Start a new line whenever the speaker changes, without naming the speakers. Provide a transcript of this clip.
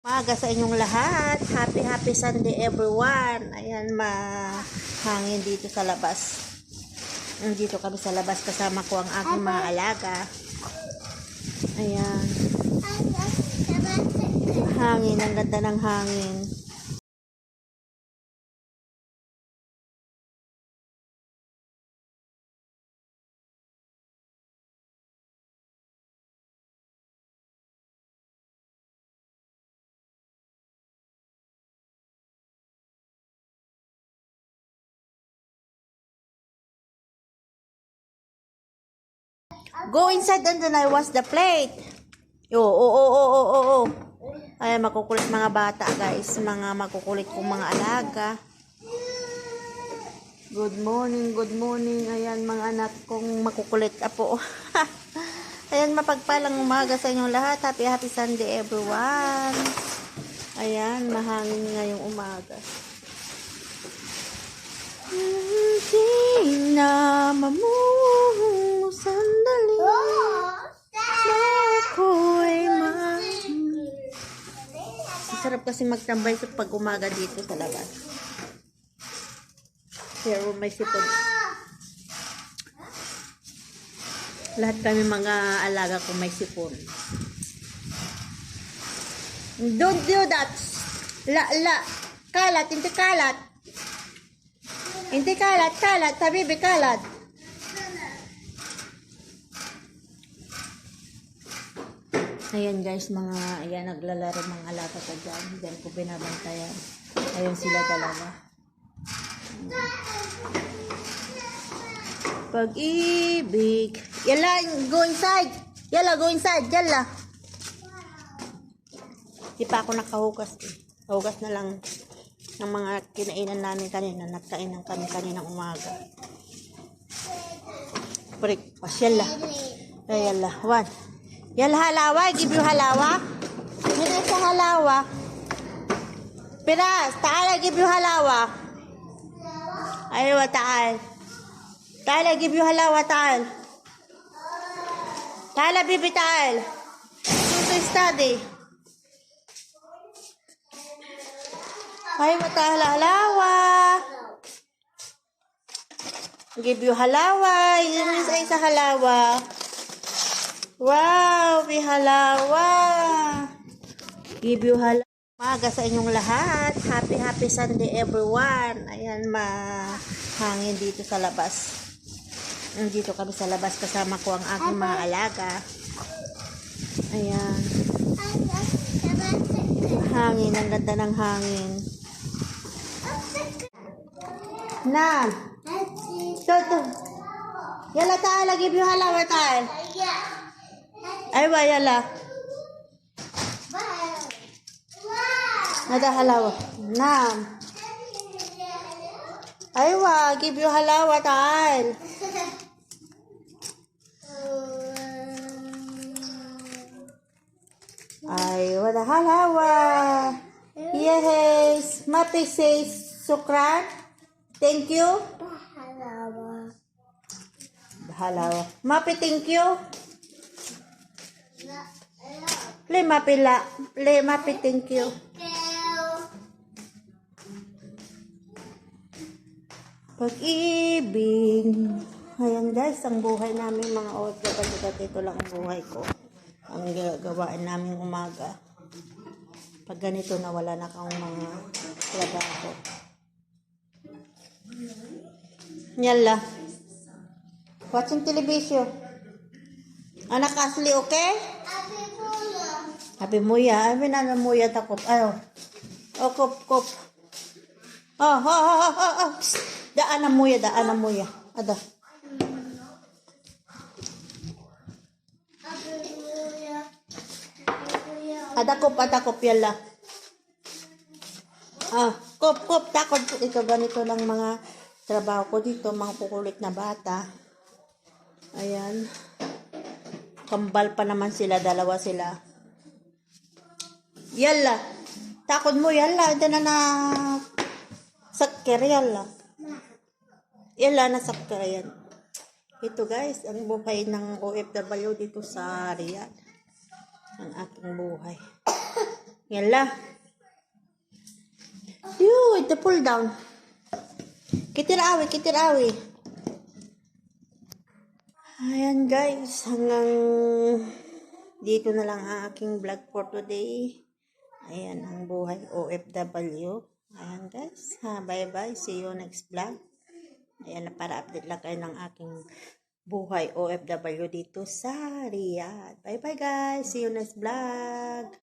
Umaga sa inyong lahat. Happy Sunday everyone. Ayan, mahangin dito sa labas. Dito kami sa labas kasama ko ang aking mga alaga. Ayan. Hangin, ang ganda ng hangin. Go inside and then I wash the plate. Oh. Ay, makukulit mga bata, guys. Mga makukulit kong mga alaga. Good morning. Ayan, mga anak kong makukulit apo. Ayan, mapagpalang umaga sa inyong lahat. Happy Sunday, everyone. Ayan, mahangin ngayong umaga. Hindi na mamuhong sandali. Sarap kasi magtambay sa pag-umaga dito sa labas. Pero may sipon. Lahat kami mga alaga kung may sipon. Don't do that. Kalat, hindi kalat. Hindi kalat. Habibi, kalat. Ayan guys, ayan, naglalaro mga alaga ko dyan. Diyan ko binabantayan. Ayan sila dalawa. Pag-ibig. Yala, go inside. Go inside. Yala. Di pa ako nakahugas. Hugas na lang ng mga kinainan namin kanina. Nagkainan kami kaninang umaga. Breakfast. Yala. One. Halawa. I give you halawa. Hindi sa halawa. Piras. Taal, I give you halawa. Aywa, taal. Taal, I give you halawa, taal. Taal, bibi, taal. To study. Aywa, taal, halawa. Give you halawa. Yun is ay sa halawa. Wow, may halawa. Give you halawa. Umaga sa inyong lahat. Happy Sunday everyone. Ayan, mahangin dito sa labas. Dito kami sa labas kasama ko ang aking mga alaga. Ayan. Hangin, ang ganda ng hangin. Na. Yala tayo, give you halawa tayo. Aywa, yala. Nada halawa. Nam. Aywa, give you halawa taal. Aywa, da halawa. Yes. Mapi says sukran. Thank you. Halawa. Mapi, thank you. Le mapi, thank you. Pag-ibig. Ayan guys, ang buhay namin mga OFW, ito lang ang buhay ko. Ang gagawin namin umaga. Pag ganito na wala na kang mga trabaho. Yalla. Watching television. Anak Asli, okay? Happy Muya. Ay, minanamuya takot. Ayaw. Oh, kop. Oh. Daan na muya. Ada. Ada kop, yala. Kop, takot. Ito, ganito lang mga trabaho ko dito. Mga kukulit na bata. Ayan. Kambal pa naman sila. Dalawa sila. Yala. Takot mo, yala. Diyan na sakir, yala. Yala, nasakir yan. Ito guys, ang buhay ng OFW dito sa Riyadh. Ang aking buhay. Yala. Yun, the pull down. Kitirawi. Ayan guys, hanggang dito na lang ang aking vlog for today. Ayan ang buhay OFW. Ayan guys, bye bye, see you next vlog. Ayan, para update lang kayo ng aking buhay OFW dito sa Riyadh. Bye bye guys, see you next vlog.